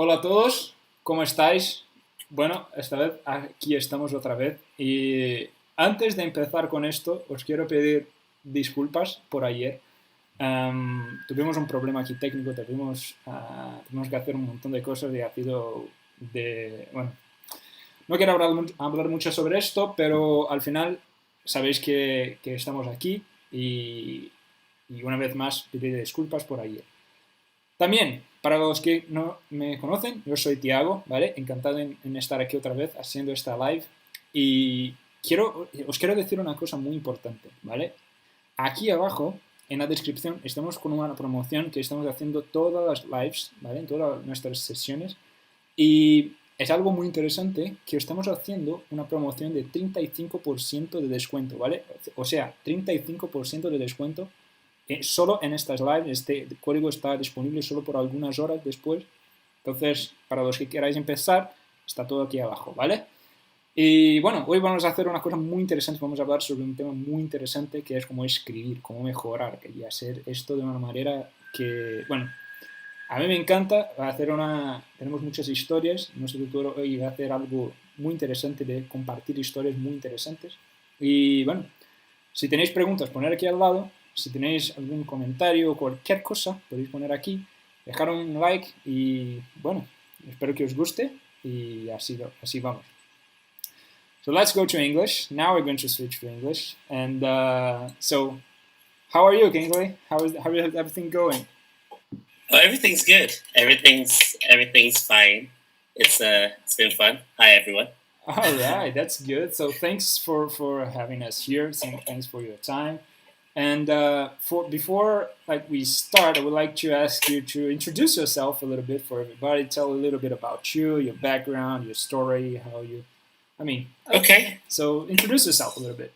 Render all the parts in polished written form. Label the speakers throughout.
Speaker 1: Hola a todos, ¿cómo estáis? Bueno, esta vez aquí estamos otra vez y antes de empezar con esto os quiero pedir disculpas por ayer. Tuvimos un problema aquí técnico, tuvimos que hacer un montón de cosas y ha sido bueno, no quiero hablar mucho sobre esto, pero al final sabéis que estamos aquí y una vez más pedir disculpas por ayer. También, para los que no me conocen, yo soy Tiago, ¿vale? Encantado en estar aquí otra vez haciendo esta live. Y os quiero decir una cosa muy importante, ¿vale? Aquí abajo, en la descripción, estamos con una promoción que estamos haciendo todas las lives, ¿vale? En todas nuestras sesiones. Y es algo muy interesante que estamos haciendo una promoción de 35% de descuento, ¿vale? O sea, 35% de descuento solo en estas lives. Este código está disponible solo por algunas horas después. Entonces, para los que queráis empezar, está todo aquí abajo, ¿vale? Y bueno, hoy vamos a hacer una cosa muy interesante. Vamos a hablar sobre un tema muy interesante que es cómo escribir, cómo mejorar y hacer esto de una manera que, bueno, a mí me encanta tenemos muchas historias. Nuestro tutor hoy va a hacer algo muy interesante de compartir historias muy interesantes. Y bueno, si tenéis preguntas, poner aquí al lado. Si tenéis algún comentario o cualquier cosa, podéis poner aquí, dejar un like y bueno, espero que os guste y así vamos. So let's go to English. Now we're going to switch to English. And so, how are you, Kingsley? How is everything going?
Speaker 2: Oh, everything's good. Everything's fine. It's been fun. Hi everyone.
Speaker 1: All right, that's good. So thanks for having us here. Thanks for your time. And for before we start, I would like to ask you to introduce yourself a little bit for everybody. Tell a little bit about you, your background, your story, how you. I mean.
Speaker 2: Okay.
Speaker 1: So introduce yourself a little bit.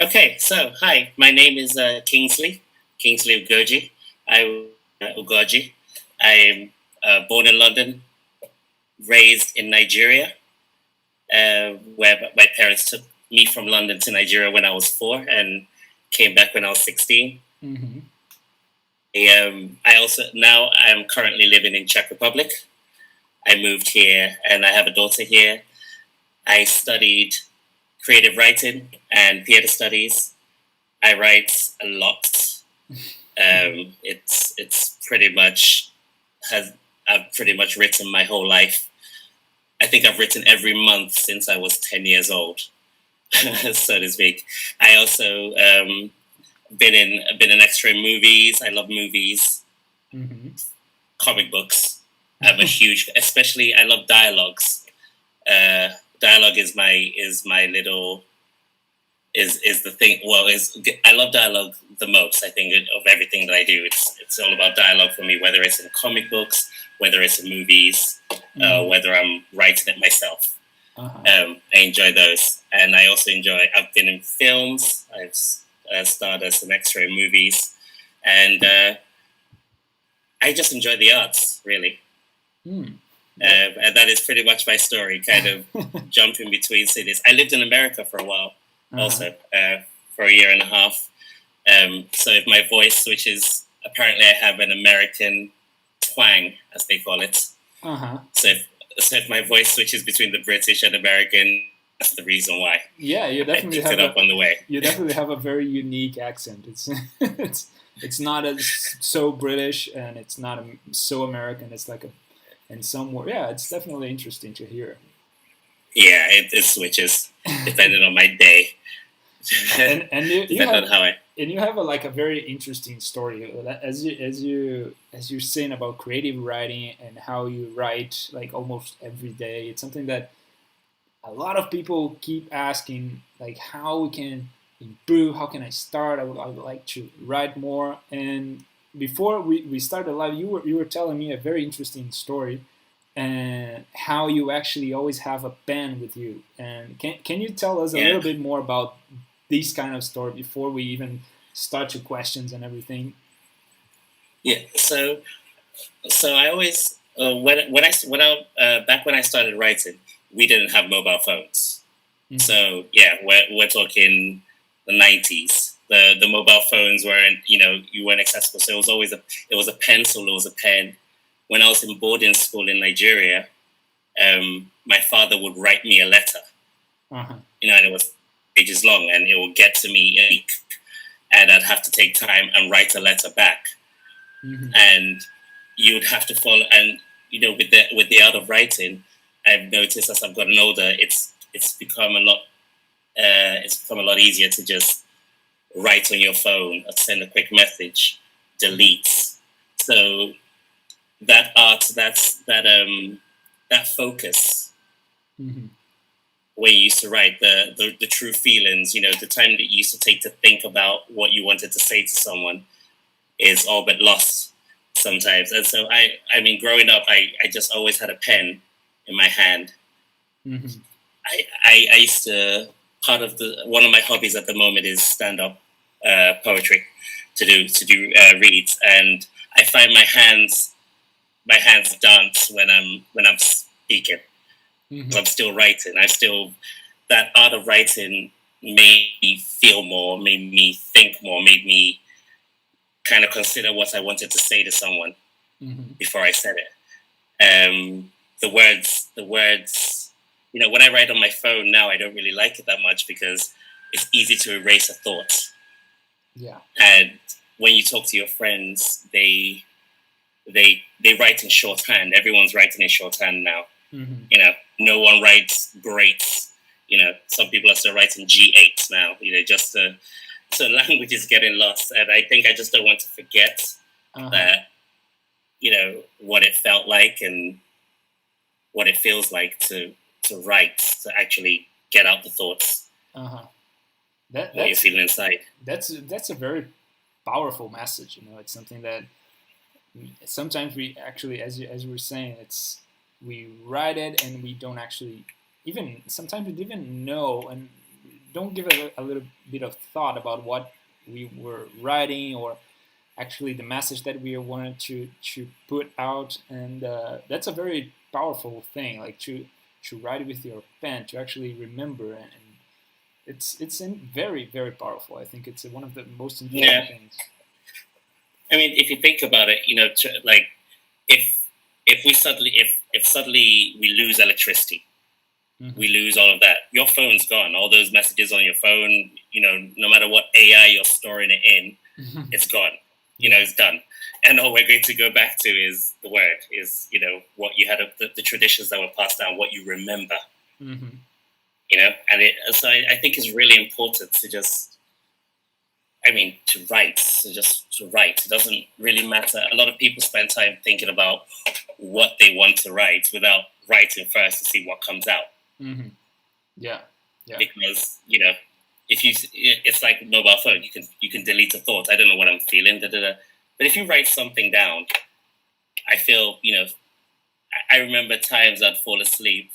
Speaker 2: Okay. So hi, my name is Kingsley Ugoji. Ugoji. I'm born in London, raised in Nigeria, where my parents took me from London to Nigeria when I was 4 and came back when I was 16.
Speaker 1: Mm-hmm.
Speaker 2: I'm currently living in Czech Republic. I moved here and I have a daughter here. I studied creative writing and theater studies. I write a lot. It's pretty much I've pretty much written my whole life. I think I've written every month since I was 10 years old, so to speak. I also been an extra in movies. I love movies,
Speaker 1: mm-hmm.
Speaker 2: comic books. I'm a huge, especially I love dialogues. Dialogue is the thing. Well, I love dialogue the most. I think of everything that I do, it's all about dialogue for me. Whether it's in comic books, whether it's in movies, whether I'm writing it myself.
Speaker 1: Uh-huh.
Speaker 2: I enjoy those, and I also I've been in films. I've starred as an extra in movies, and I just enjoy the arts, really. And that is pretty much my story, kind of jumping between cities. I lived in America for a while, also, for a year and a half. So if my voice switches, apparently I have an American twang, as they call it. So if my voice switches between the British and American, that's the reason why.
Speaker 1: Yeah, you definitely
Speaker 2: have it up on the way.
Speaker 1: You definitely have a very unique accent. It's not so British and it's not so American. It's like in some way, yeah, it's definitely interesting to hear.
Speaker 2: Yeah, it switches depending on my day.
Speaker 1: and you have a very interesting story as you're saying about creative writing and how you write like almost every day. It's something that a lot of people keep asking, like how we can improve, how can I start. I would like to write more. And before we started live, you were telling me a very interesting story and how you actually always have a pen with you. And can you tell us a little bit more about this kind of story before we even start to questions and everything?
Speaker 2: Yeah. So I always back when I started writing, we didn't have mobile phones. Mm-hmm. So yeah, we're talking the 90s. The mobile phones weren't, you weren't accessible. So it was always a pencil, it was a pen, when I was in boarding school in Nigeria, my father would write me a letter, and it was pages long, and it would get to me in a week, and I'd have to take time and write a letter back, and you'd have to follow. And with the art of writing, I've noticed as I've gotten older, it's become a lot. It's become a lot easier to just write on your phone or send a quick message, delete. So that art, that focus, where you used to write the true feelings, the time that you used to take to think about what you wanted to say to someone, is all but lost sometimes. And so I mean, growing up, I just always had a pen in my hand. I used to, one of my hobbies at the moment is stand-up poetry, to do reads, and I find my hands dance when I'm speaking. I'm still writing. That art of writing made me feel more, made me think more, made me kind of consider what I wanted to say to someone before I said it. The words, when I write on my phone now, I don't really like it that much because it's easy to erase a thought.
Speaker 1: Yeah.
Speaker 2: And when you talk to your friends, they write in shorthand. Everyone's writing in shorthand now. No one writes great. Some people are still writing G8 now. So language is getting lost, and I think I just don't want to forget that. What it felt like and what it feels like to write, to actually get out the thoughts. What you're feeling inside.
Speaker 1: That's a very powerful message. It's something that sometimes we actually, as you were saying, we write it and we don't actually sometimes we even know and don't give it a little bit of thought about what we were writing or actually the message that we wanted to put out. And that's a very powerful thing, like to write it with your pen, to actually remember, and it's very, very powerful. I think it's one of the most important things.
Speaker 2: I mean, if you think about it, like if suddenly we lose electricity, we lose all of that. Your phone's gone. All those messages on your phone, no matter what AI you're storing it in, it's gone. It's done. And all we're going to go back to is the word, is what you had, the traditions that were passed down, what you remember. And so I think it's really important to just, to write. To write. It doesn't really matter. A lot of people spend time thinking about what they want to write without writing first to see what comes out.
Speaker 1: Yeah.
Speaker 2: Because if it's like a mobile phone. You can delete a thought. I don't know what I'm feeling. But if you write something down, I feel I remember times I'd fall asleep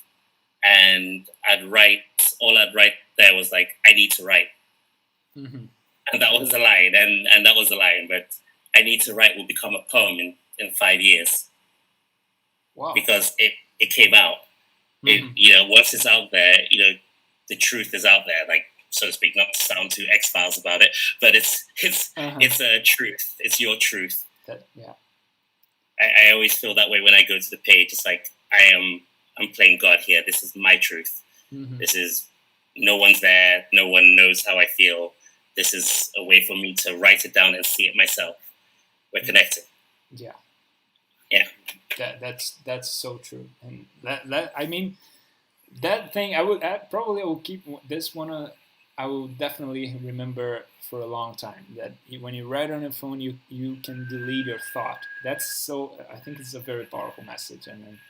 Speaker 2: and I'd write. All I'd write there was like, I need to write. And that was a line, and that was a line. But I need to write will become a poem in 5 years.
Speaker 1: Wow.
Speaker 2: Because it came out. Once it's out there, the truth is out there, like, so to speak, not to sound too X-Files about it, but it's a truth. It's your truth. I always feel that way when I go to the page. It's like, I'm playing God here. This is my truth. This is, no one's there. No one knows how I feel. This is a way for me to write it down and see it myself. We're connected.
Speaker 1: Yeah. That's so true. And that thing, I will keep this one. I will definitely remember for a long time, that when you write on your phone, you can delete your thought. I think it's a very powerful message, and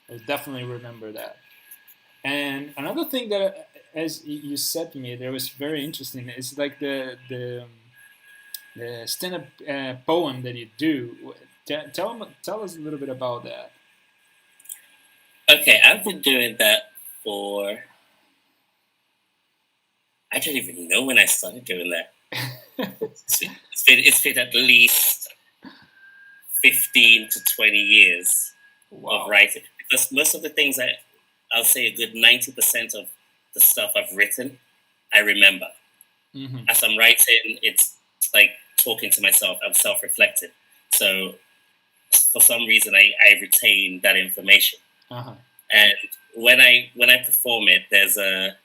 Speaker 1: I'll definitely remember that. And another thing that, as you said to me, that was very interesting, is like the stand-up poem that you do. Tell us a little bit about that.
Speaker 2: Okay, I've been doing that for, I don't even know when I started doing that. It's been at least 15 to 20 years of writing. Because most of the things I'll say a good 90% of the stuff I've written, I remember. As I'm writing, it's like talking to myself. I'm self-reflective. So for some reason I retain that information.
Speaker 1: Uh-huh.
Speaker 2: And when I perform it, there's a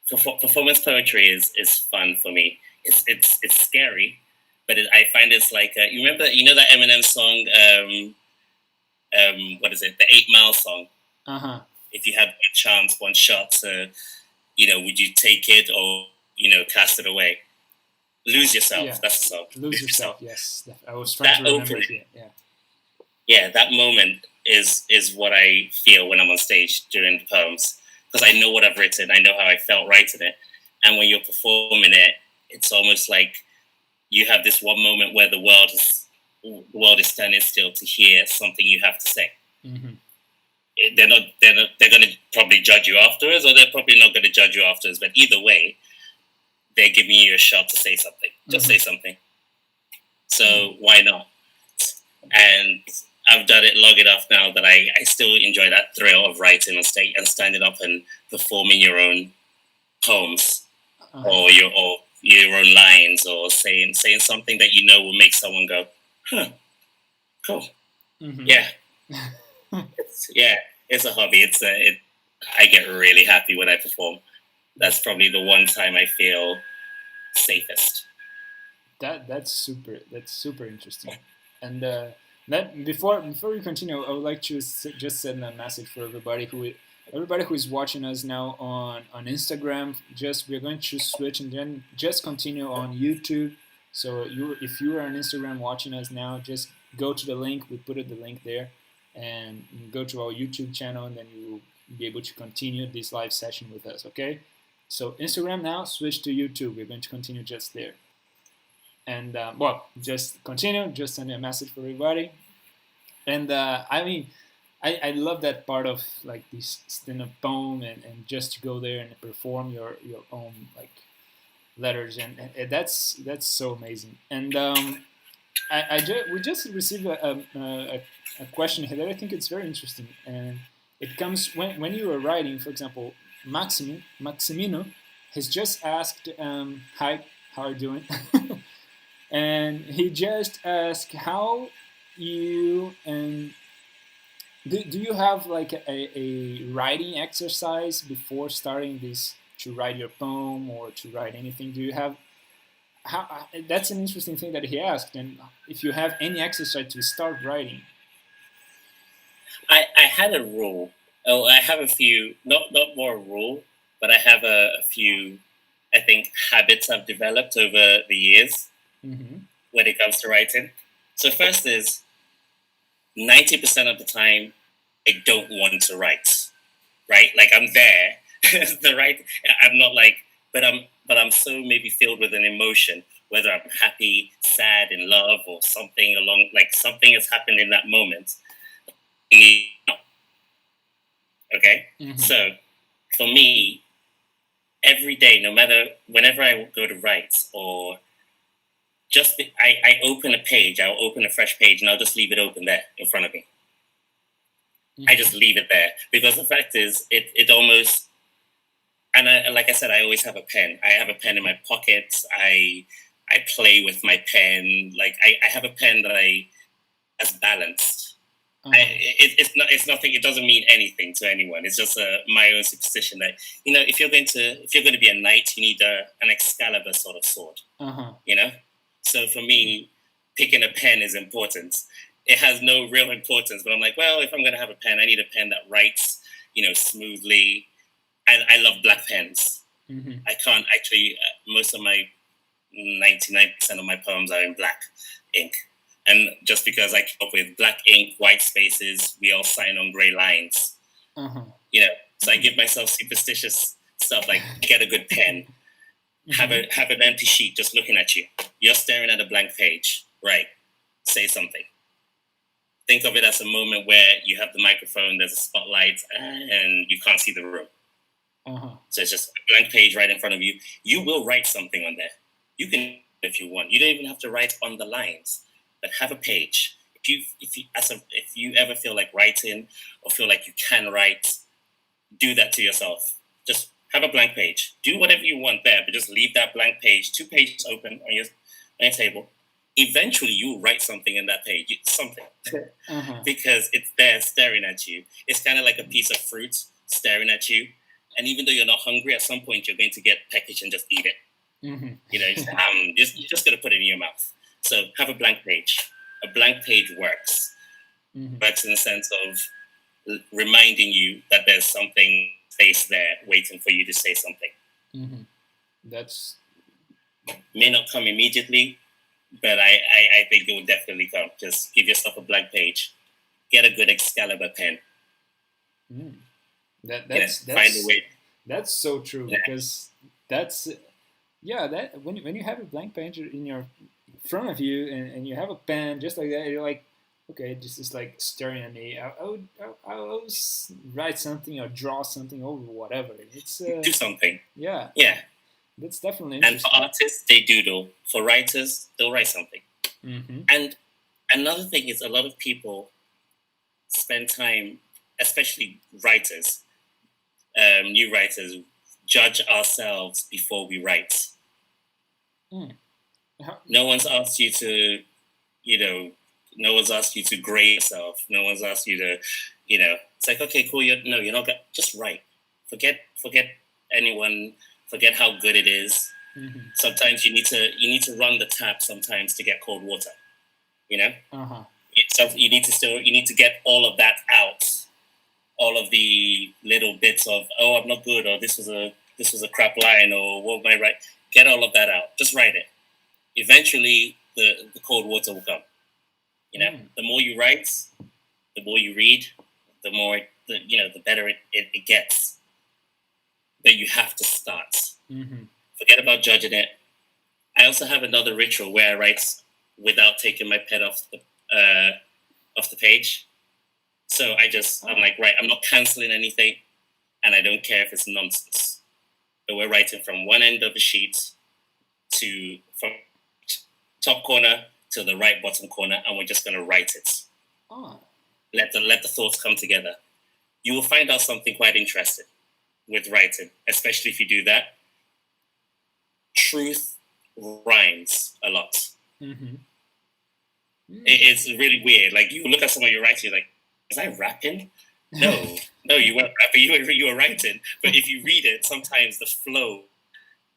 Speaker 2: performance poetry is fun for me. It's scary, but I find it's like you know that Eminem song, what is it, the 8 Mile song?
Speaker 1: Uh-huh.
Speaker 2: If you had one chance, one shot, would you take it or cast it away? Lose yourself.
Speaker 1: Yeah.
Speaker 2: That's the song.
Speaker 1: Lose yourself. Yes, I was trying to remember it. Yeah.
Speaker 2: Yeah, that moment is what I feel when I'm on stage during the poems, because I know what I've written. I know how I felt writing it, and when you're performing it, it's almost like you have this one moment where the world is standing still to hear something you have to say.
Speaker 1: Mm-hmm.
Speaker 2: They're going to probably judge you afterwards, or they're probably not going to judge you afterwards. But either way, they're giving you a shot to say something. Just say something. So why not? And I've done it long enough now that I still enjoy that thrill of writing on stage and standing up and performing your own poems or your own lines, or saying something that will make someone go, huh, cool. Mm-hmm. Yeah. It's a hobby. I get really happy when I perform. That's probably the one time I feel safest.
Speaker 1: That's super interesting. And before we continue, I would like to just send a message for everybody who is watching us now on Instagram. We're going to switch and then just continue on YouTube. So if you are on Instagram watching us now, just go to the link. We put the link there, and go to our YouTube channel, and then you will be able to continue this live session with us. Okay? So Instagram now, switch to YouTube. We're going to continue just there. And just continue. Just send a message for everybody. And I love that part of like this stand-up poem and just to go there and perform your own like letters, and that's so amazing. And we just received a question here that I think it's very interesting, and it comes when you are writing. For example, Maximino has just asked, "Hi, how are you doing?" And he just asked how you do you have like a writing exercise before starting this to write your poem or to write anything? Do you have that's an interesting thing that he asked, and if you have any exercise to start writing.
Speaker 2: I had a rule. Oh, I have a few, not more a rule, but I have a few, I think, habits I've developed over the years when it comes to writing. So first is 90% of the time, I don't want to write, right? Like I'm there, I'm not like, but I'm so maybe filled with an emotion, whether I'm happy, sad, in love, or something something has happened in that moment. Okay? So for me, every day, no matter, whenever I go to write or I open a page, I'll open a fresh page and I'll just leave it open there in front of me. I just leave it there because the fact is, it almost, and like I said, I always have a pen. I have a pen in my pocket. I play with my pen. Like I have a pen that that's balanced. It's nothing. It doesn't mean anything to anyone. It's just my own superstition that if you're going to be a knight, you need an Excalibur sort of sword. So for me, picking a pen is important. It has no real importance, but I'm like, well, if I'm going to have a pen, I need a pen that writes, smoothly. I love black pens. I can't actually. Most of my 99% of my poems are in black ink. And just because I came up with black ink, white spaces, we all sign on gray lines. So I give myself superstitious stuff like get a good pen, have an empty sheet just looking at you. You're staring at a blank page, right? Say something. Think of it as a moment where you have the microphone, there's a spotlight, and you can't see the room. So it's just a blank page right in front of you. You will write something on there. You can, if you want. You don't even have to write on the lines. But have a page. If you ever feel like writing or feel like you can write, do that to yourself. Just have a blank page. Do whatever you want there, but just leave that blank page, 2 pages open on your table, eventually you'll write something in that page, something, because it's there staring at you. It's kind of like a piece of fruit staring at you. And even though you're not hungry, at some point you're going to get peckish and just eat it. You know, you're just going to put it in your mouth. So have a blank page. A blank page works. Works in the sense of reminding you that there's something space there waiting for you to say something.
Speaker 1: That's
Speaker 2: may not come immediately, but I think it will definitely come. Just give yourself a blank page. Get a good Excalibur pen.
Speaker 1: That's
Speaker 2: find a way.
Speaker 1: That's so true, because that's that when you have a blank page in your front of you, and you have a pen just like that, you're like, okay, this is like staring at me. I would write something or draw something or whatever. It's
Speaker 2: do something.
Speaker 1: Yeah. That's definitely interesting.
Speaker 2: And for artists, they doodle. For writers, they'll write something. And another thing is, a lot of people spend time, especially writers, new writers, judge ourselves before we write. No one's asked you to, no one's asked you to grade yourself. No one's asked you to, it's like, okay, cool. You're not gonna, just write. Forget anyone. Forget how good it is. Sometimes you need to run the tap sometimes to get cold water. So you need to get all of that out. All of the little bits of, oh, I'm not good, or this was a crap line, or what am I right? Get all of that out. Just write it. Eventually, the cold water will come. The more you write, the more you read, the more the better it gets. But you have to start. Forget about judging it. I also have another ritual where I write without taking my pen off the page. So I'm like, right, I'm not canceling anything, and I don't care if it's nonsense. But we're writing from one end of the sheet from top corner to the right bottom corner, and we're just going to write it. Let the thoughts come together. You will find out something quite interesting with writing, especially if you do that. Truth rhymes a lot. It's really weird. Like, you look at someone you're writing, you're like, was I rapping? No, you weren't rapping. You were writing. But if you read it, sometimes the flow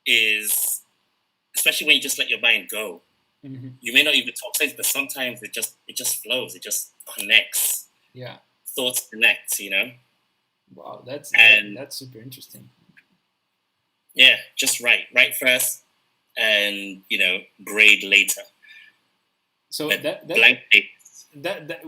Speaker 2: is, especially when you just let your mind go. You may not even talk sense, but sometimes it just flows. It just connects.
Speaker 1: Yeah.
Speaker 2: Thoughts connect.
Speaker 1: Wow, that's super interesting.
Speaker 2: Yeah, just write first, and grade later.
Speaker 1: So
Speaker 2: but
Speaker 1: that
Speaker 2: blank pages.
Speaker 1: That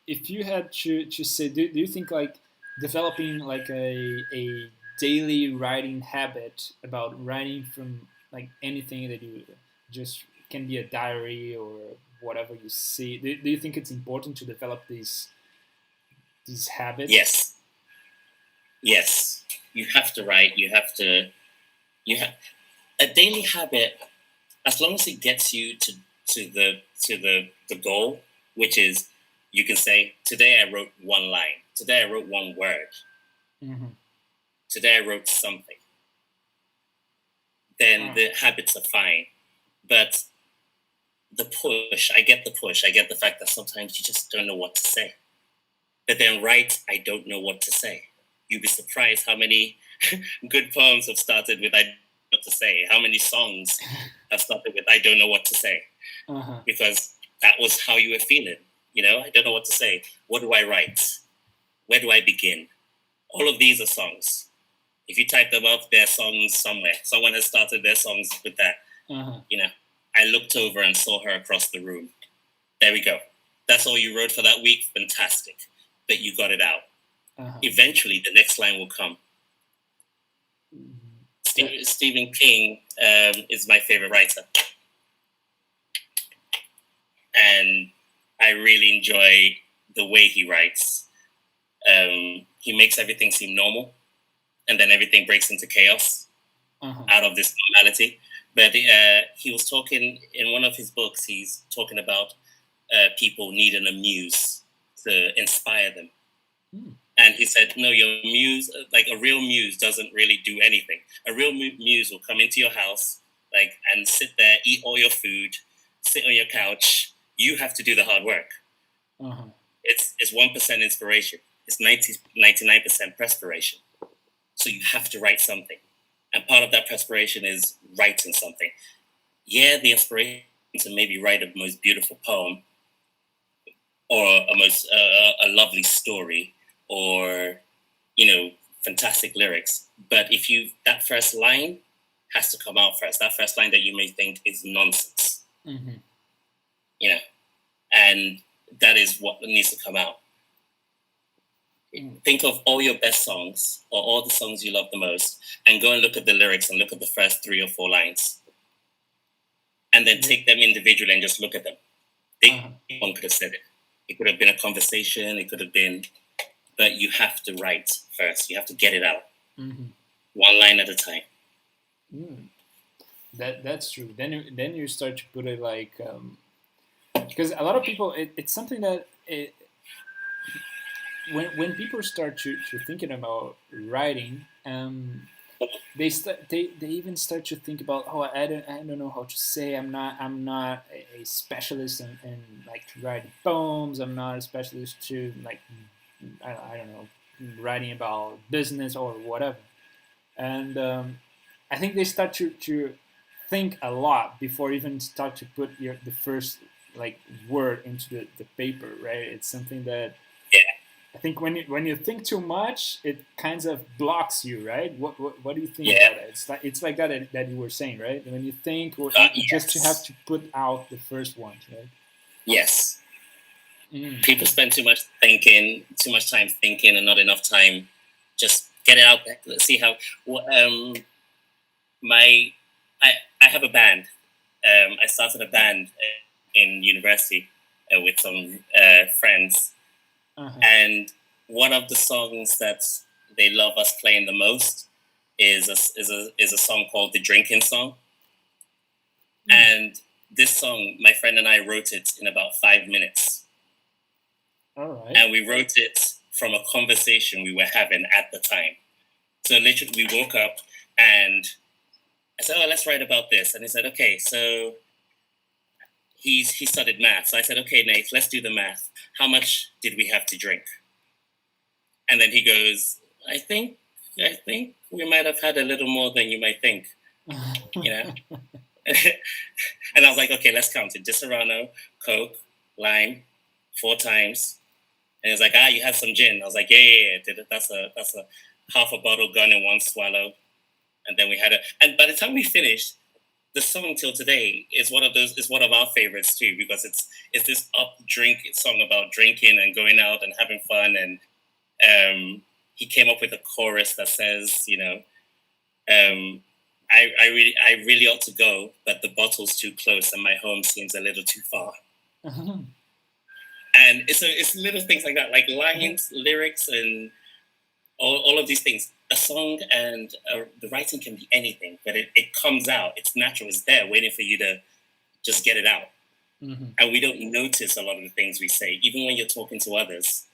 Speaker 1: if you had to say, do you think like developing like a daily writing habit about writing from like anything that you just can be a diary or whatever you see, do you think it's important to develop these habits?
Speaker 2: Yes, you have to write. You have a daily habit, as long as it gets you to the goal, which is, you can say, today I wrote one line. Today I wrote one word. Today I wrote something. Then the habits are fine. But the push, I get the push. I get the fact that sometimes you just don't know what to say. But then write, I don't know what to say. You'd be surprised how many good poems have started with I don't know what to say. How many songs have started with I don't know what to say. Because that was how you were feeling. I don't know what to say. What do I write? Where do I begin? All of these are songs. If you type them up, they're songs somewhere. Someone has started their songs with that. I looked over and saw her across the room. There we go. That's all you wrote for that week? Fantastic. But you got it out. Eventually, the next line will come. Stephen King is my favorite writer. And I really enjoy the way he writes. He makes everything seem normal, and then everything breaks into chaos out of this normality. But he was talking in one of his books, he's talking about people needing a muse to inspire them. And he said, no, your muse, like a real muse doesn't really do anything. A real muse will come into your house, and sit there, eat all your food, sit on your couch. You have to do the hard work.
Speaker 1: Uh-huh.
Speaker 2: It's 1% inspiration. It's 99% perspiration. So you have to write something. And part of that perspiration is writing something. Yeah, the inspiration to maybe write a most beautiful poem or a lovely story or, fantastic lyrics. But that first line has to come out first. That first line that you may think is nonsense.
Speaker 1: Mm-hmm.
Speaker 2: And that is what needs to come out. Think of all your best songs or all the songs you love the most and go and look at the lyrics and look at the first 3 or 4 lines. And then take them individually and just look at them. One could have said it. It could have been a conversation. It could have been, but you have to write first. You have to get it out.
Speaker 1: Mm-hmm.
Speaker 2: One line at a time.
Speaker 1: That's true. Then you start to put it like, because a lot of people, it's something that when people start to thinking about writing, they even start to think about, I don't know how to say. I'm not a specialist in like to write poems. I'm not a specialist to like I don't know, writing about business or whatever. And I think they start to think a lot before even start to put the first like word into the paper, right? It's something that I think when you think too much, it kind of blocks you, right? What do you think about it? It's like that you were saying, right? When you think, or just to have to put out the first ones, right?
Speaker 2: Yes. People spend too much time thinking, and not enough time just get it out there. Let's see how. I have a band. I started a band in university with some friends. Uh-huh. And one of the songs that they love us playing the most is a song called The Drinking Song. And this song, my friend and I wrote it in about 5 minutes.
Speaker 1: All right.
Speaker 2: And we wrote it from a conversation we were having at the time. So literally we woke up and I said, let's write about this. And he said, okay, so he studied math. So I said, okay, Nate, let's do the math. How much did we have to drink? And then he goes, I think we might have had a little more than you might think, And I was like, okay, let's count it. Disaronno, Coke, lime, 4 times. And he was like, you had some gin. I was like, yeah. That's a half a bottle gone in one swallow. And then we had and by the time we finished, the song till today is one of our favorites too, because it's this song about drinking and going out and having fun. And he came up with a chorus that says, I really ought to go, but the bottle's too close and my home seems a little too far. Uh-huh. And it's little things like that, like lines, lyrics, and all of these things. A song and the writing can be anything, but it comes out. It's natural. It's there waiting for you to just get it out. Mm-hmm. And we don't notice a lot of the things we say. Even when you're talking to others,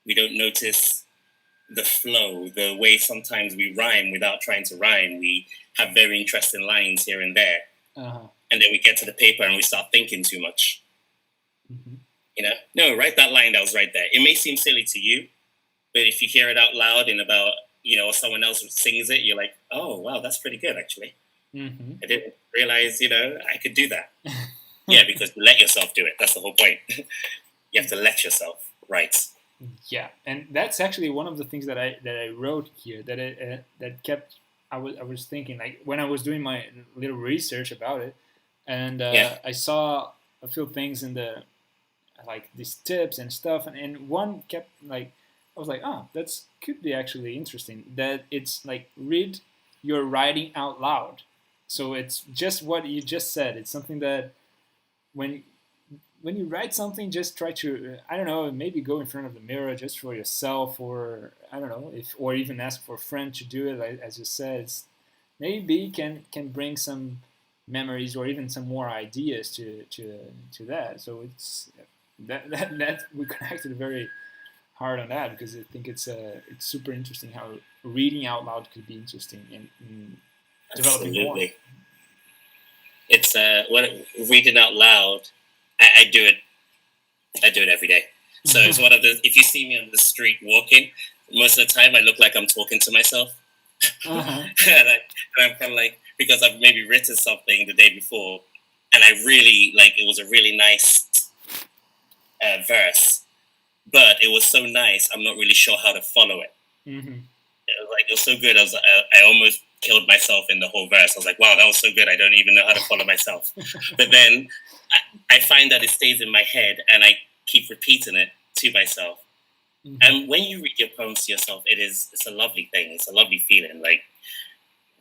Speaker 2: we don't notice the flow, the way sometimes we rhyme without trying to rhyme. We have very interesting lines here and there. Uh-huh. And then we get to the paper and we start thinking too much. Mm-hmm. No, write that line that was right there. It may seem silly to you, but if you hear it out loud in about, or someone else sings it, you're like, oh, wow, that's pretty good, actually. Mm-hmm. I didn't realize, I could do that. Yeah, because you let yourself do it. That's the whole point. You have to let yourself write.
Speaker 1: Yeah, and that's actually one of the things that I wrote here that kept. I was thinking, like, when I was doing my little research about it, and I saw a few things in like these tips and stuff, and one kept like. I was like, that could be actually interesting. That it's like read your writing out loud. So it's just what you just said. It's something that when you write something, just try to, I don't know, maybe go in front of the mirror just for yourself, or I don't know, or even ask for a friend to do it. Like, as you said, maybe can bring some memories or even some more ideas to that. So it's that we connected very hard on that, because I think it's super interesting how reading out loud could be interesting in developing more.
Speaker 2: It's when reading out loud. I do it. I do it every day. So it's one of the. If you see me on the street walking, most of the time I look like I'm talking to myself.
Speaker 1: Uh-huh.
Speaker 2: and I'm kind of like, because I've maybe written something the day before, and I really like it was a really nice verse, but it was so nice. I'm not really sure how to follow it.
Speaker 1: Mm-hmm.
Speaker 2: It was so good. I almost killed myself in the whole verse. I was like, wow, that was so good. I don't even know how to follow myself. But then I find that it stays in my head, and I keep repeating it to myself. Mm-hmm. And when you read your poems to yourself, it's a lovely thing. It's a lovely feeling, like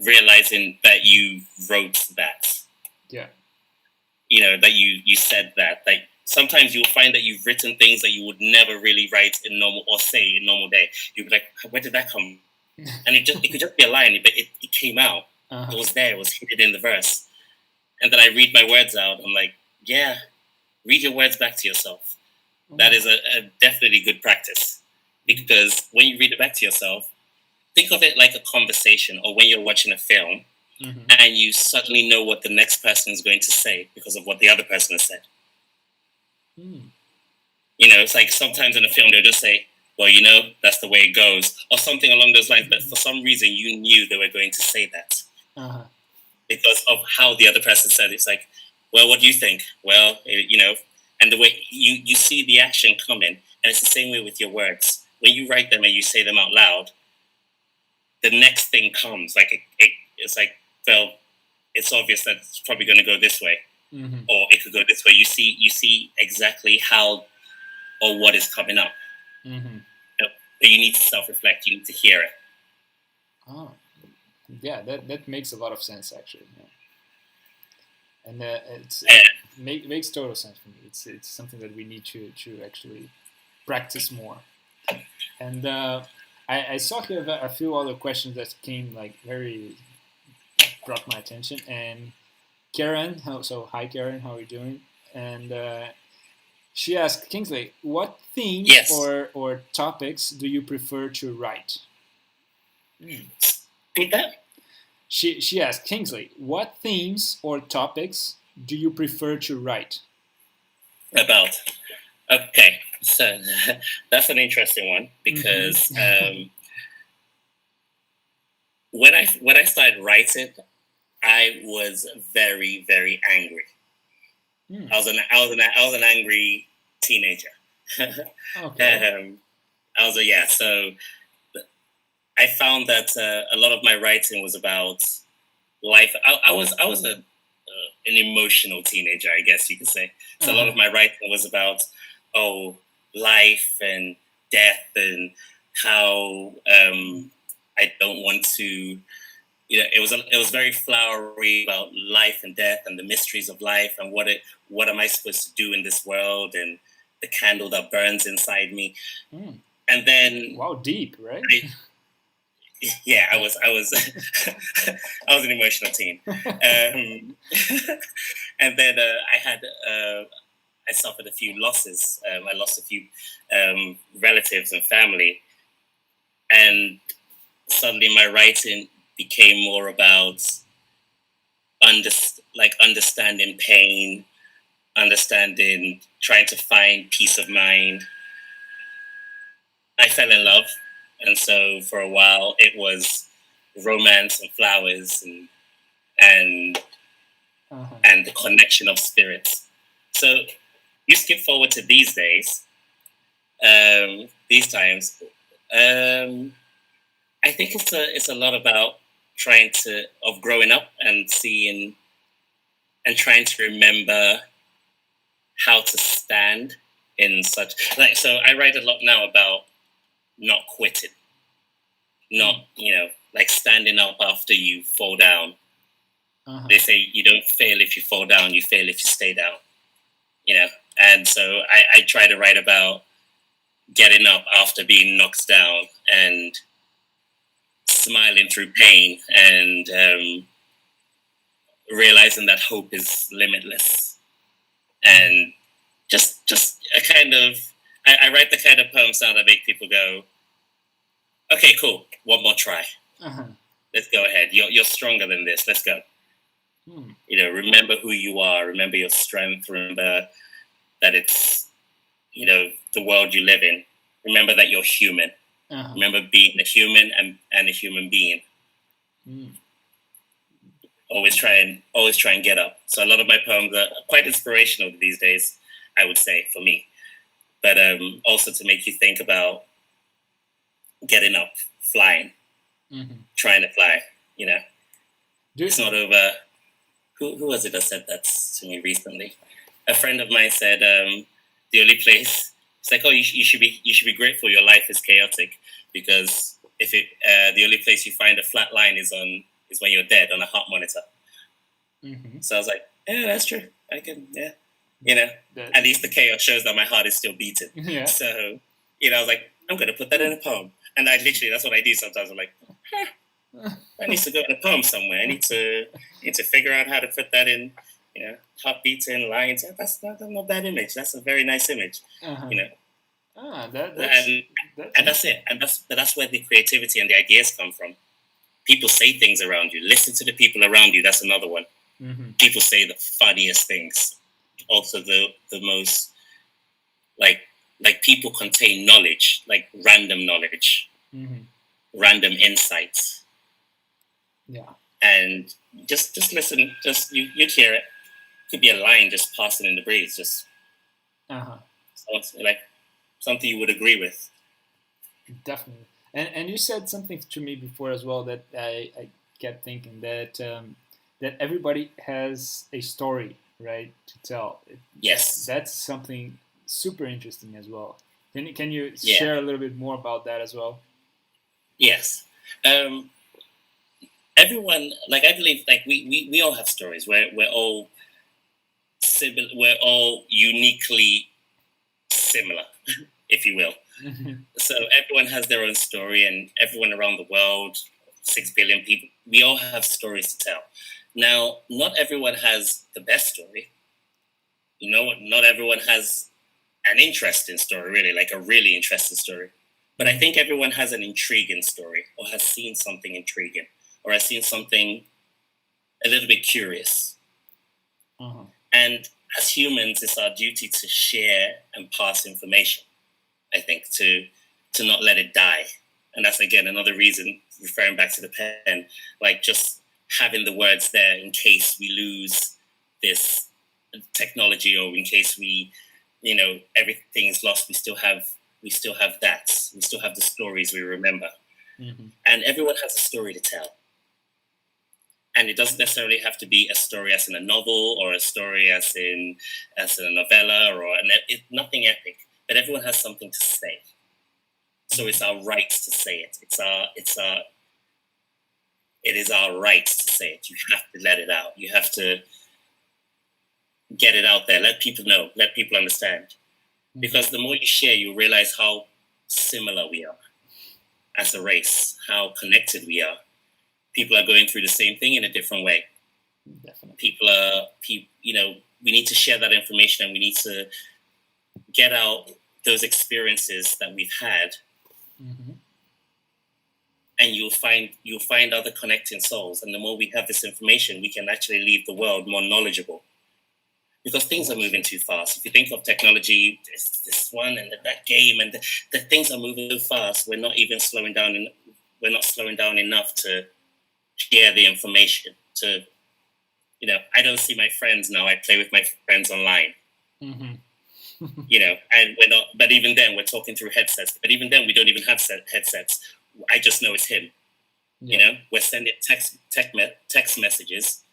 Speaker 2: realizing that you wrote that.
Speaker 1: Yeah.
Speaker 2: That you said that. Like sometimes you'll find that you've written things that you would never really write in normal or say in normal day. You'll be like, where did that come? And it could just be a line, but it came out. Uh-huh. It was there. It was hidden in the verse. And then I read my words out. I'm like, yeah, read your words back to yourself. That is a definitely good practice, because when you read it back to yourself, think of it like a conversation, or when you're watching a film, mm-hmm. and you suddenly know what the next person is going to say because of what the other person has said. Mm. It's like sometimes in a film they'll just say, well, that's the way it goes, or something along those lines, but for some reason you knew they were going to say that. Uh-huh. Because of how the other person said it. It's like, well, what do you think? Well, and the way you see the action coming, and it's the same way with your words. When you write them and you say them out loud, the next thing comes. Like it's like, well, it's obvious that it's probably going to go this way, mm-hmm. or it could go this way. You see exactly how or what is coming up. Mm-hmm. But you need to self-reflect. You need to hear it.
Speaker 1: Oh, yeah, that makes a lot of sense actually. Yeah. And it makes total sense for me. It's something that we need to actually practice more. And I saw here a few other questions that came brought my attention. And Karen, hi Karen, how are you doing? And she asked, Kingsley, what themes
Speaker 2: yes.
Speaker 1: or topics do you prefer to write?
Speaker 2: Repeat that?
Speaker 1: She asked, Kingsley, what themes or topics do you prefer to write?
Speaker 2: About. Okay, so that's an interesting one, because mm-hmm. When I started writing, I was very, very angry. Mm. I was an angry teenager. Okay. So I found that a lot of my writing was about life. I was an emotional teenager, I guess you could say. So a lot of my writing was about life and death, and how I don't want to. It was very flowery about life and death and the mysteries of life, and what am I supposed to do in this world, and the candle that burns inside me. Mm. And then
Speaker 1: deep, right?
Speaker 2: Yeah, I was I was an emotional teen. And then I suffered a few losses. I lost a few relatives and family, and suddenly my writing became more about understanding pain, trying to find peace of mind. I fell in love, and so for a while it was romance and flowers and the connection of spirits. So you skip forward to these days, these times. I think it's a lot about growing up and seeing and trying to remember how to stand in such so I write a lot now about not quitting, not standing up after you fall down. They say you don't fail if you fall down, you fail if you stay down. And so I try to write about getting up after being knocked down and smiling through pain, and realizing that hope is limitless. And just a kind of I write the kind of poems now that make people go, okay, cool, one more try. Let's go ahead. You're stronger than this. Let's go. Remember who you are, remember your strength, remember that it's, the world you live in. Remember that you're human. Remember being a human and a human being. Always try and get up. So a lot of my poems are quite inspirational these days, I would say, for me. But also to make you think about getting up, flying, trying to fly, It's not over. Who was it that said that to me recently? A friend of mine said, the only place, it's like, oh, you should be grateful your life is chaotic, because the only place you find a flat line is when you're dead on a heart monitor. So I was like, yeah, that's true. I can, at least the chaos shows that my heart is still beating.
Speaker 1: Yeah.
Speaker 2: So, I was like, I'm going to put that in a poem. And that's what I do sometimes. I'm like, I need to go in a poem somewhere. I need to figure out how to put that in, heart beating, lines. That's not a bad image. That's a very nice image, that's it. And that's where the creativity and the ideas come from. People say things around you. Listen to the people around you. That's another one. People say the funniest things. Also, the most like people contain knowledge, like random knowledge, random insights.
Speaker 1: Yeah.
Speaker 2: And just listen. Just you hear it. Could be a line just passing in the breeze. Just like something you would agree with.
Speaker 1: Definitely. And you said something to me before as well that I kept thinking that that everybody has a story, right, to tell.
Speaker 2: Yes.
Speaker 1: That's something super interesting as well. Can you share a little bit more about that as well?
Speaker 2: Yes. Everyone, like, I believe, like, we all have stories. We're all similar. We're all uniquely similar, if you will. So everyone has their own story, and everyone around the world, 6 billion people, we all have stories to tell. Now, not everyone has the best story. Not everyone has an interesting story, really, like a really interesting story. But I think everyone has an intriguing story, or has seen something intriguing, or has seen something a little bit curious. And as humans, it's our duty to share and pass information, I think, to not let it die. And that's, again, another reason, referring back to the pen, like just having the words there in case we lose this technology, or in case everything is lost, we still have that. We still have the stories we remember. And everyone has a story to tell. And it doesn't necessarily have to be a story as in a novel, or a story as in a novella, or nothing epic. But everyone has something to say. So it's our right to say it. It is our right to say it. You have to let it out. You have to get it out there. Let people know. Let people understand. Because the more you share, you realize how similar we are as a race, how connected we are. People are going through the same thing in a different way.
Speaker 1: Definitely.
Speaker 2: We need to share that information, and we need to get out those experiences that we've had. And you'll find other connecting souls. And the more we have this information, we can actually leave the world more knowledgeable. Because things are moving too fast. If you think of technology, this one and that game, and the things are moving so fast, we're not even slowing down. We're not slowing down enough to share the information. I don't see my friends now. I play with my friends online. And we're not. But even then, we're talking through headsets. But even then, we don't even have headsets. I just know it's him. We're sending text messages.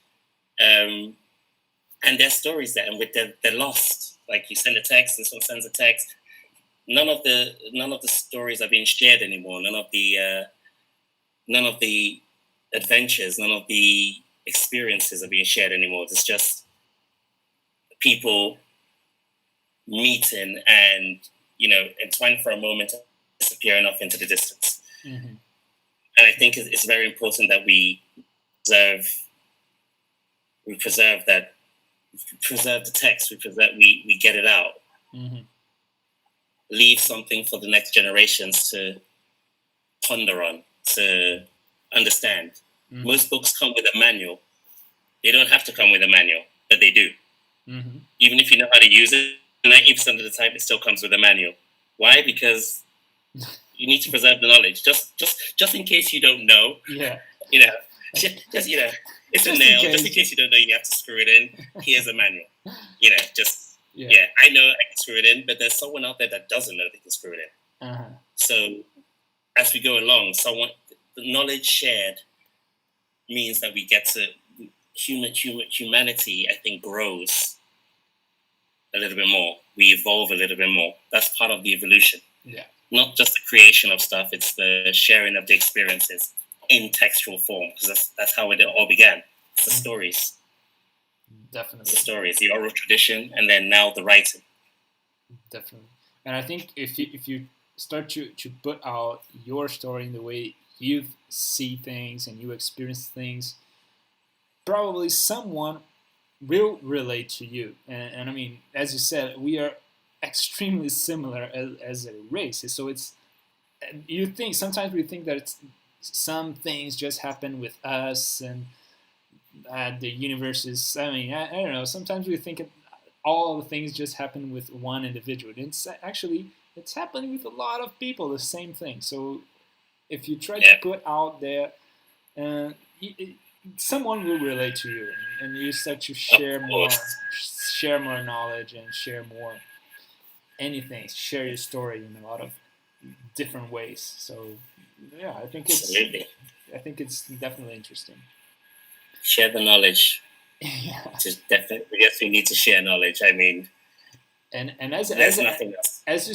Speaker 2: And there's stories there, and they're lost. Like, you send a text, this one sends a text. None of the stories are being shared anymore. None of the adventures, none of the experiences are being shared anymore. It's just people meeting and entwined for a moment, disappearing off into the distance. And I think it's very important that we preserve the text, we get it out. Leave something for the next generations to ponder on, to understand. Most books come with a manual, They don't have to come with a manual, but they do.
Speaker 1: Mm-hmm.
Speaker 2: Even if you know how to use it, 90% of the time it still comes with a manual. Why? Because you need to preserve the knowledge, just in case you don't know.
Speaker 1: Yeah.
Speaker 2: Just it's a nail. Just in case you don't know, you have to screw it in. Here's a manual. I know I can screw it in, but there's someone out there that doesn't know they can screw it in.
Speaker 1: Uh-huh.
Speaker 2: So as we go along, the knowledge shared means that we get to humanity. I think grows a little bit more. We evolve a little bit more. That's part of the evolution.
Speaker 1: Yeah.
Speaker 2: Not just the creation of stuff; it's the sharing of the experiences in textual form, because that's how it all began. It's the stories.
Speaker 1: Definitely.
Speaker 2: The stories, the oral tradition, and then now the writing.
Speaker 1: Definitely. And I think if you start to put out your story in the way you see things and you experience things, probably someone will relate to you. And I mean, as you said, we are extremely similar as a race. So it's, sometimes we think that some things just happen with us, and the universe is, I don't know, sometimes we think all the things just happen with one individual. It's happening with a lot of people, the same thing. So if you try to put out there, someone will relate to you, and you start to share more knowledge and share your story in a lot of different ways. So yeah, I think it's definitely interesting.
Speaker 2: Share the knowledge.
Speaker 1: Yeah.
Speaker 2: Yes, we need to share knowledge. I mean,
Speaker 1: and
Speaker 2: nothing else.
Speaker 1: As you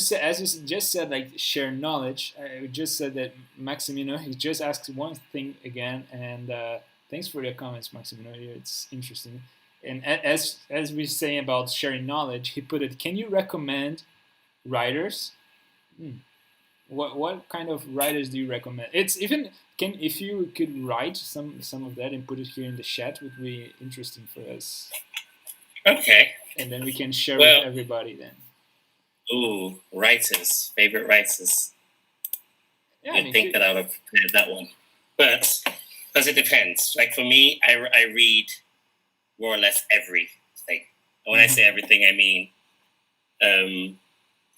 Speaker 1: just said, like, share knowledge. I just said that Maximino, he just asked one thing again, and thanks for your comments, Maximino. It's interesting. And as we're saying about sharing knowledge, he put it, can you recommend writers? What kind of writers do you recommend? It's even if you could write some of that and put it here in the chat, would be interesting for us.
Speaker 2: Okay.
Speaker 1: And then we can share with everybody then.
Speaker 2: Ooh, writers, favorite writers. Yeah, I think that I would have prepared that one, but because it depends. Like for me, I read more or less everything. And when I say everything, I mean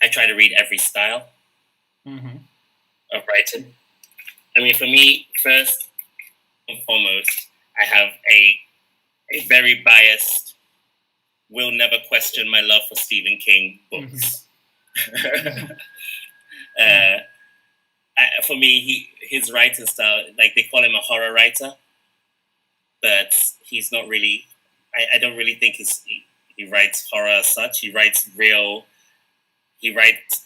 Speaker 2: I try to read every style of writing. I mean, for me, first and foremost, I have a very biased, will never question my love for Stephen King books. For me, his writing style, like they call him a horror writer, but he's not really. I don't really think he writes horror as such. He writes real. He writes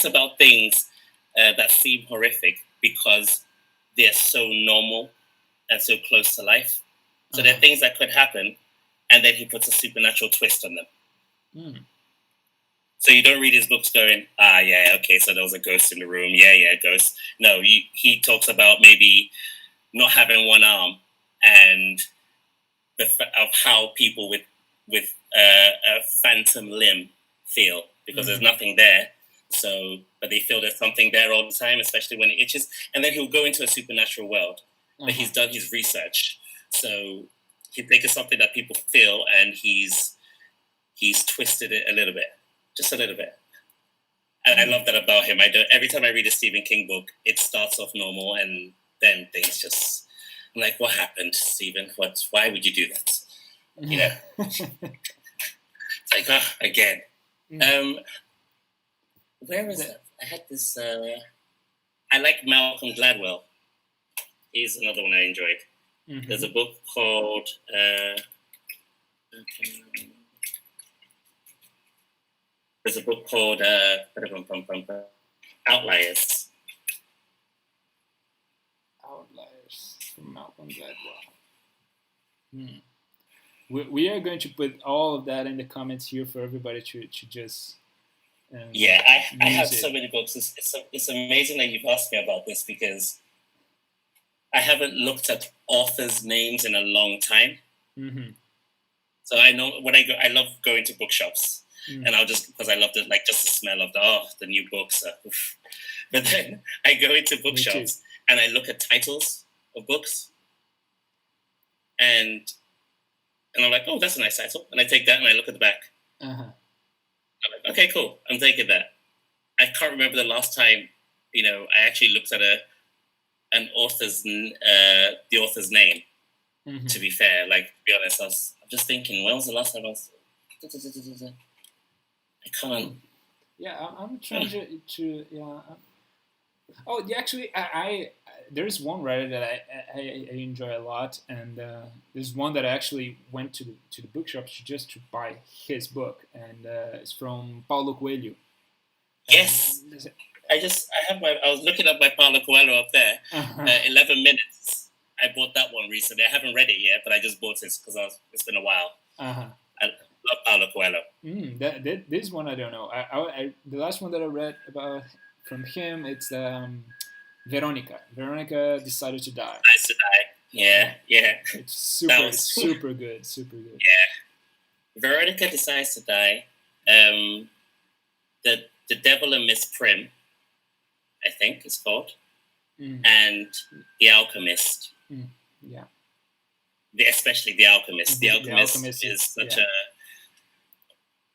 Speaker 2: about things that seem horrific because they're so normal and so close to life. So they're things that could happen, and then he puts a supernatural twist on them. So you don't read his books going, yeah, okay, so there was a ghost in the room. Yeah, ghost. No, he talks about maybe not having one arm and of how people with a phantom limb feel, because there's nothing there. So, but they feel there's something there all the time, especially when it itches. And then he'll go into a supernatural world. But he's done his research. So he takes something that people feel and he's twisted it a little bit. Just a little bit. And I love that about him. Every time I read a Stephen King book, it starts off normal and then things just, I'm like, what happened, Stephen? Why would you do that? You know? It's like, again. Where is it? I had this, I like Malcolm Gladwell. He's another one I enjoyed. There's a book called, Outliers.
Speaker 1: Outliers from Malcolm Gladwell. We are going to put all of that in the comments here for everybody to just.
Speaker 2: I have so many books. It's amazing that you've asked me about this because I haven't looked at authors' names in a long time. So I know when I love going to bookshops. And I'll because I love just the smell of the new books. But then I go into bookshops and I look at titles of books, and And I'm like, oh, that's a nice title. And I take that and I look at the back.
Speaker 1: Uh-huh.
Speaker 2: I'm like, okay, cool. I'm taking that. I can't remember the last time, I actually looked at the author's name.
Speaker 1: Mm-hmm.
Speaker 2: To be fair, to be honest, I'm just thinking, when was the last time I was? I can't.
Speaker 1: Yeah, I'm trying to yeah. Oh, yeah, actually, I there's one writer that I enjoy a lot, and there's one that I actually went to the bookshop just to buy his book, and it's from Paulo Coelho.
Speaker 2: Yes, I was looking up my Paulo Coelho up there. 11 minutes. I bought that one recently. I haven't read it yet, but I just bought it because it's been a while.
Speaker 1: Uh-huh.
Speaker 2: I love Paulo Coelho.
Speaker 1: This one I don't know. The last one that I read about from him, it's Veronica. Veronica Decided to Die.
Speaker 2: Decided to Die. Yeah.
Speaker 1: It's super good.
Speaker 2: Yeah. Veronica Decides to Die. The Devil and Miss Prim, I think it's called. And The Alchemist.
Speaker 1: Yeah.
Speaker 2: Especially The Alchemist. The Alchemist is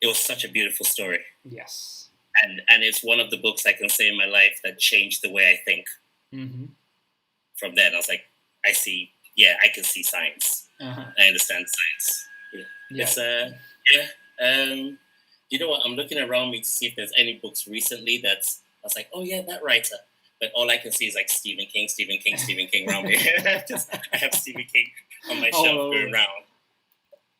Speaker 2: it was such a beautiful story.
Speaker 1: Yes.
Speaker 2: And it's one of the books I can say in my life that changed the way I think. Mm-hmm. From then, I was like, I can see science.
Speaker 1: Uh-huh.
Speaker 2: I understand science. Yeah. It's you know what? I'm looking around me to see if there's any books recently I was like, oh yeah, that writer. But all I can see is like Stephen King around me. I have Stephen King on my shelf going around.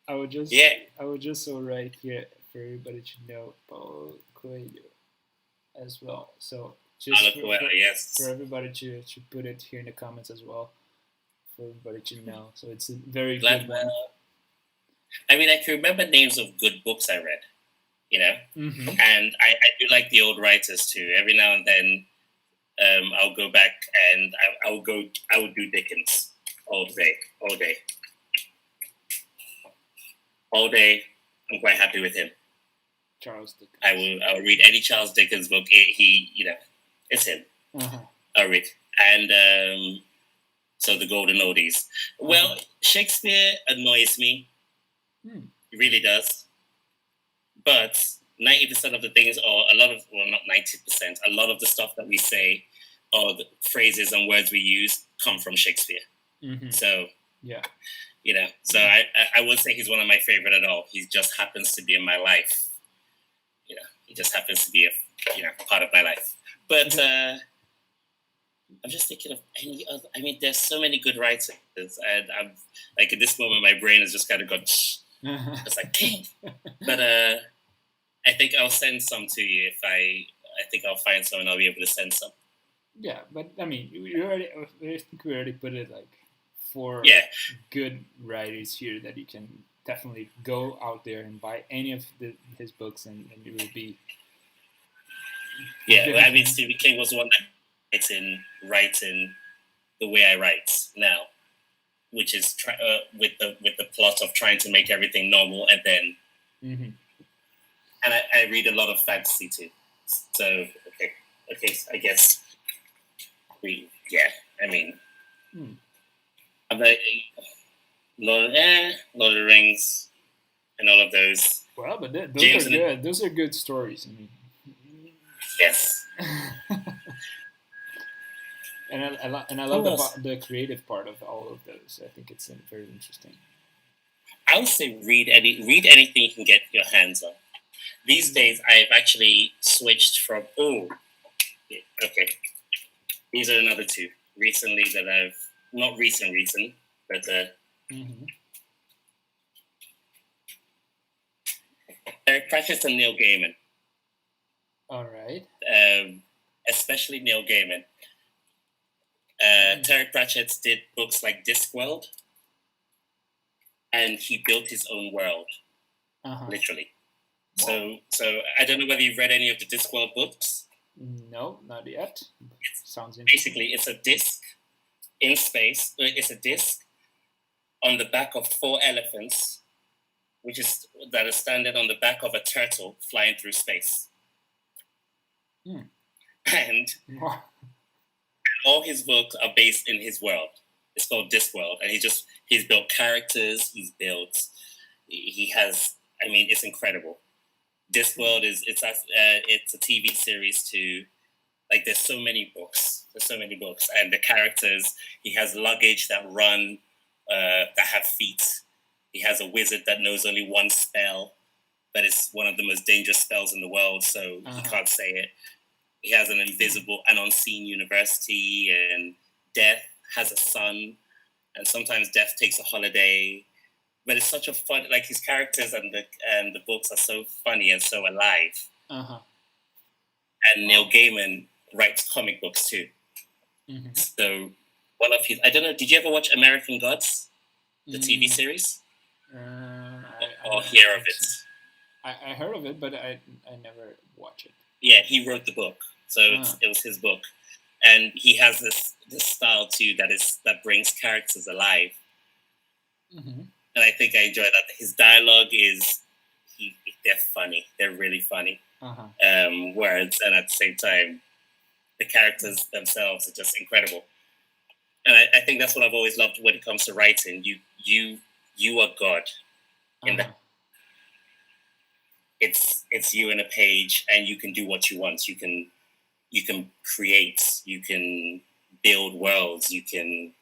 Speaker 1: I would just write here for everybody to know Paulo Coelho as well. So just for everybody to put it here in the comments as well, for everybody to know. So it's a very good one.
Speaker 2: I mean, I can remember names of good books I read,
Speaker 1: Mm-hmm.
Speaker 2: And I do like the old writers too. Every now and then, I'll go back and I would do Dickens all day. I'm quite happy with him.
Speaker 1: Charles Dickens.
Speaker 2: I will read any Charles Dickens book. It's him.
Speaker 1: Uh-huh.
Speaker 2: I'll read. And so the golden oldies. Well, Shakespeare annoys me. It really does. But 90% of the things, or not 90%, a lot of the stuff that we say, or the phrases and words we use, come from Shakespeare.
Speaker 1: Mm-hmm.
Speaker 2: So,
Speaker 1: yeah.
Speaker 2: So I would say he's one of my favorite at all. He just happens to be in my life. He just happens to be a part of my life. But I'm just thinking of any other. I mean, there's so many good writers, and I'm like at this moment, my brain has just kind of gone. It's like, dang. But I think I'll send some to you if I think I'll find some and I'll be able to send some.
Speaker 1: Yeah, but I mean, I think we already put it like 4 good writers here that you can definitely go out there and buy any of his books, and it will be.
Speaker 2: Yeah, I mean, Stephen King was the one that writes in the way I write now, which is with the plot of trying to make everything normal, and then.
Speaker 1: Mm-hmm.
Speaker 2: And I read a lot of fantasy too. So okay, I guess I mean, I'm like Lord of the Rings, and all of those.
Speaker 1: Well, but those are good. Those are good stories. I mean,
Speaker 2: yes.
Speaker 1: And I love the creative part of all of those. I think it's very interesting.
Speaker 2: I would say read anything you can get your hands on. These days, I've actually switched from These are another 2 recently that I've not recent, but Eric Pratchett and Neil Gaiman.
Speaker 1: All right.
Speaker 2: Especially Neil Gaiman. Terry Pratchett did books like Discworld, and he built his own world, literally. Wow. So I don't know whether you've read any of the Discworld books.
Speaker 1: No, not yet. Sounds interesting.
Speaker 2: Basically, it's a disc in space. It's a disc on the back of 4 elephants, that are standing on the back of a turtle flying through space. And all his books are based in his world. It's called Discworld, and he's built characters. He's built he has. I mean, it's incredible. This world it's a TV series too. Like there's so many books. And the characters. He has luggage that run, that have feet. He has a wizard that knows only one spell, but it's one of the most dangerous spells in the world, so he can't say it. He has an invisible and unseen university, and Death has a son, and sometimes Death takes a holiday. But it's such a fun, like his characters and the books are so funny and so alive. And Neil Gaiman writes comic books too. So one of his, I don't know, did you ever watch American Gods, the TV series? Or hear of it?
Speaker 1: I heard of it, but I never watched it.
Speaker 2: Yeah, he wrote the book, so it was his book, and he has this style too that brings characters alive. And I think I enjoy that. His dialogue is, they're funny. They're really funny words, and at the same time, the characters themselves are just incredible. And I think that's what I've always loved when it comes to writing. You are God in that. It's you in a page, and you can do what you want. You can create. You can build worlds. You can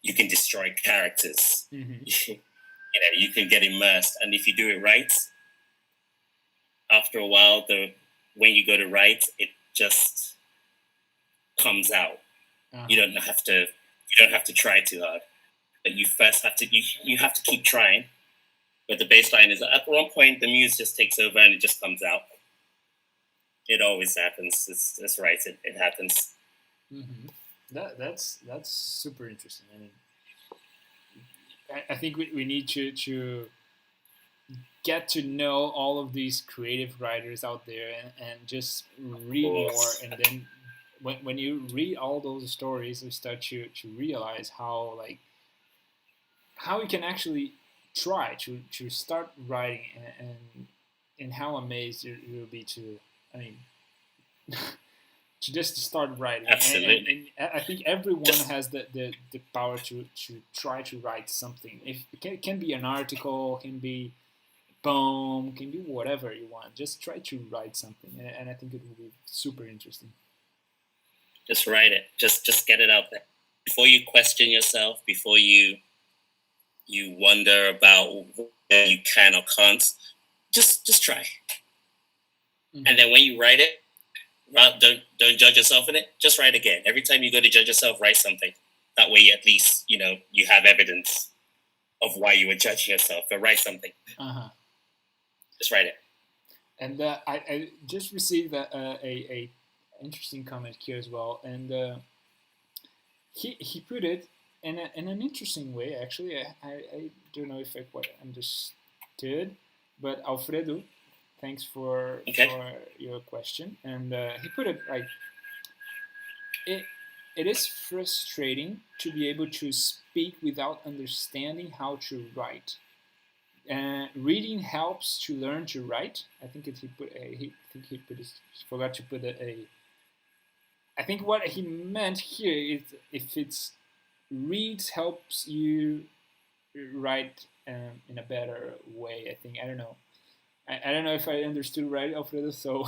Speaker 2: destroy characters. You can get immersed, and if you do it right, after a while, when you go to write, it just comes out. You don't have to try too hard, but you first have to you have to keep trying. But the baseline is at one point the muse just takes over and it just comes out. It always happens. It's right. It happens.
Speaker 1: That's super interesting. I mean, I think we need to get to know all of these creative writers out there and just read more. And then when you read all those stories, you start to realize how you can actually try to start writing and how amazed you will be to, I mean, to just start writing.
Speaker 2: Absolutely.
Speaker 1: And I think everyone has the power to try to write something. If it can be an article, can be a poem, can be whatever you want. Just try to write something, and I think it will be super interesting.
Speaker 2: Just write it. Just get it out there. Before you question yourself, before you wonder about whether you can or can't, just try. And then when you write it, don't judge yourself in it. Just write again. Every time you go to judge yourself, write something. That way, at least you have evidence of why you were judging yourself. But write something. Just write it.
Speaker 1: And I just received a interesting comment here as well, and he put it in an interesting way. Actually, I don't know if I quite understood, but Alfredo, thanks for your question. And he put it like, it is frustrating to be able to speak without understanding how to write. Reading helps to learn to write. I think he forgot to put I think what he meant here is if it's reads helps you write in a better way. I think I don't know. I don't know if I understood right, Alfredo. So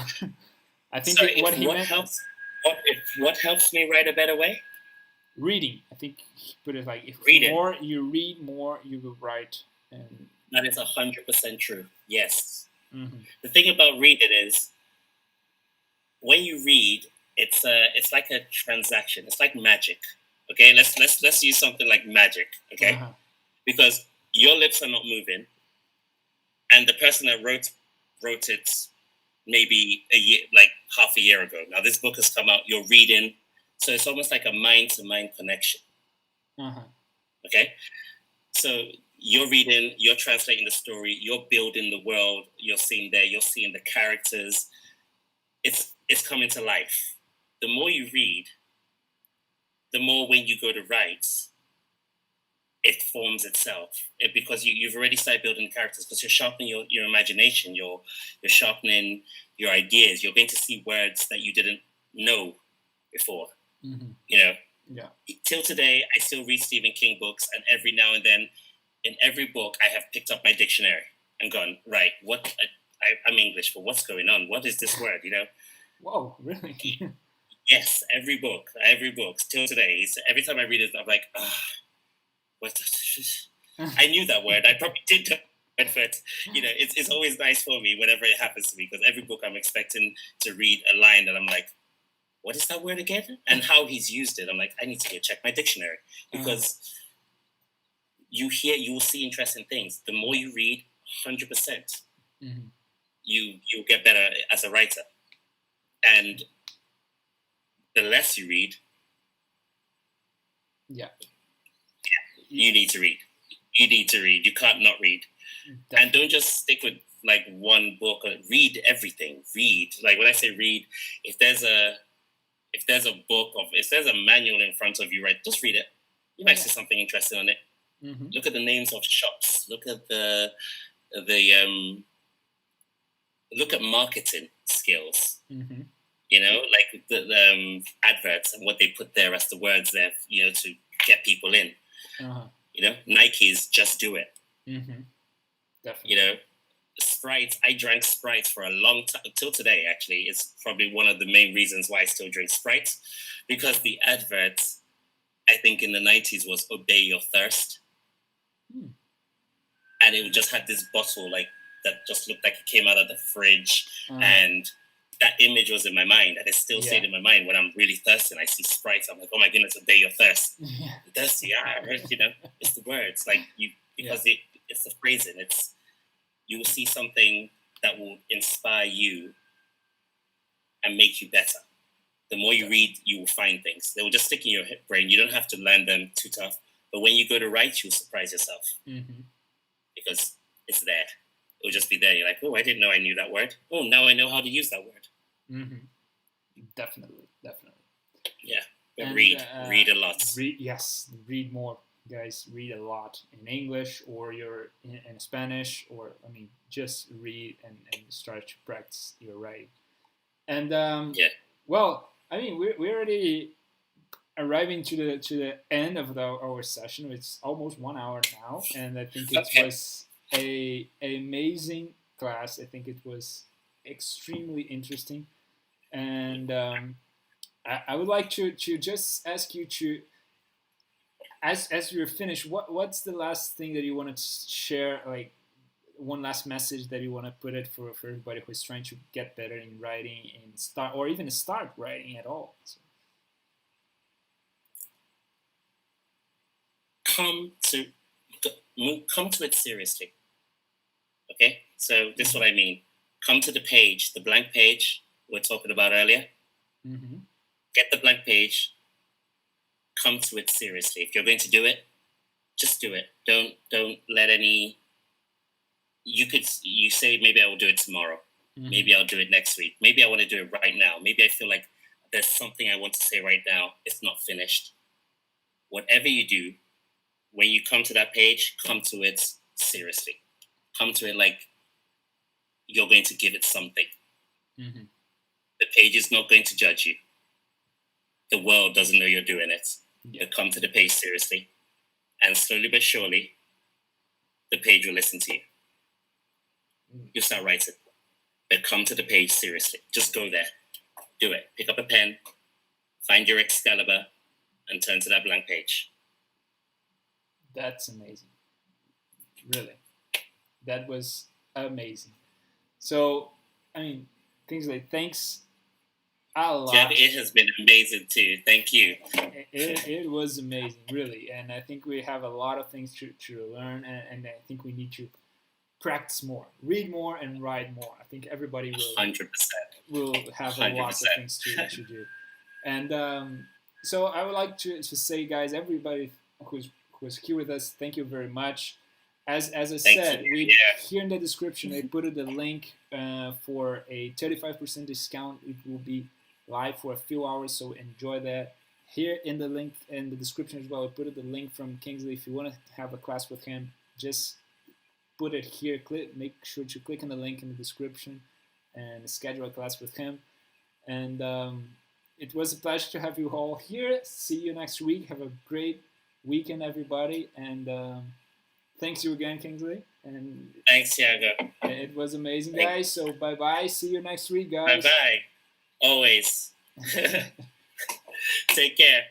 Speaker 1: I think what he meant.
Speaker 2: What helps me write a better way?
Speaker 1: Reading. I think he put it like, if more you read, more you will write. And
Speaker 2: that is 100% true. Yes. The thing about reading is, when you read, it's like a transaction. It's like magic. Okay, let's use something like magic. Okay, because your lips are not moving, and the person that wrote it maybe half a year ago. Now this book has come out. You're reading, so it's almost like a mind-to-mind connection. Okay, so you're reading, you're translating the story, you're building the world. You're seeing the characters. It's coming to life. The more you read, the more when you go to write, it forms itself. Because you've already started building characters, because you're sharpening your imagination, you're sharpening your ideas. You're going to see words that you didn't know before. Yeah. Till today, I still read Stephen King books, and every now and then, in every book, I have picked up my dictionary. and gone, right, I'm English, but what's going on? What is this word, you know?
Speaker 1: Whoa, really?
Speaker 2: Yes, every book, till today. Every time I read it, I'm like, what's I knew that word. I probably did know it, but, you know, it's always nice for me whenever it happens to me, because every book I'm expecting to read a line and I'm like, what is that word again? And how he's used it. I'm like, I need to go check my dictionary, because you will see interesting things. The more you read, 100%, you'll get better as a writer. And the less you read, you need to read. You need to read. You can't not read. Definitely. And don't just stick with like one book. Read everything. Read. Like when I say read, if there's a manual in front of you, right, just read it. You might see something interesting on it. Look at the names of shops. Look at look at marketing skills. You know, like the adverts and what they put there as the words there, you know, to get people in. You know, Nike's just do it. Definitely. You know, Sprite. I drank Sprite for a long time, till today. Actually, it's probably one of the main reasons why I still drink Sprite, because the advert, I think in the 90s, was "Obey Your Thirst," and it just had this bottle like that, just looked like it came out of the fridge, and that image was in my mind, and it still stayed in my mind. When I'm really thirsty and I see Sprite, I'm like, oh my goodness, obey your thirst. Thirsty, you know, it's the words, like because it's the phrasing. You will see something that will inspire you and make you better. The more you read, you will find things. They will just stick in your brain. You don't have to learn them too tough. But when you go to write, you'll surprise yourself because it's there. It will just be there. You're like, oh, I didn't know I knew that word. Oh, now I know how to use that word.
Speaker 1: Definitely.
Speaker 2: Yeah, but and, read a lot.
Speaker 1: Read more, guys. Read a lot in English, or you're in Spanish, or just read and start to practice your writing. And well, we're already arriving to the end of our session. It's almost 1 hour now, and I think it was a amazing class. I think it was extremely interesting, and I would like to just ask you to, as you're finished, what's the last thing that you want to share, like one last message that you want to put it for everybody who's trying to get better in writing and start writing at all? So.
Speaker 2: Come to it seriously. Okay, so this is what I mean. Come to the page, the blank page we were talking about earlier. Get the blank page. Come to it seriously. If you're going to do it, just do it. Don't let any. You say, maybe I will do it tomorrow. Maybe I'll do it next week. Maybe I want to do it right now. Maybe I feel like there's something I want to say right now. It's not finished. Whatever you do, when you come to that page, come to it seriously. Come to it like you're going to give it something. The page is not going to judge you. The world doesn't know you're doing it. You come to the page seriously. And slowly but surely, the page will listen to you. You start writing. But come to the page seriously. Just go there. Do it. Pick up a pen, find your Excalibur, and turn to that blank page.
Speaker 1: That's amazing. Really. That was amazing. So, Kingsley, thanks a lot.
Speaker 2: Yeah, it has been amazing too. Thank you.
Speaker 1: It was amazing, really. And I think we have a lot of things to learn, and I think we need to practice more, read more, and write more. I think everybody will
Speaker 2: 100%.
Speaker 1: Will have 100%. A lot of things to do. And so I would like to say, guys, everybody who's here with us, thank you very much. As I said, here in the description, I put the link for a 35% discount. It will be live for a few hours, so enjoy that. Here in the link in the description as well, I put the link from Kingsley. If you want to have a class with him, just put it here. Make sure to click on the link in the description and schedule a class with him. And it was a pleasure to have you all here. See you next week. Have a great weekend, everybody. And thanks you again, Kingsley. And
Speaker 2: Thanks, Thiago.
Speaker 1: it was amazing, guys. So bye-bye. See you next week, guys.
Speaker 2: Bye-bye. Always. Take care.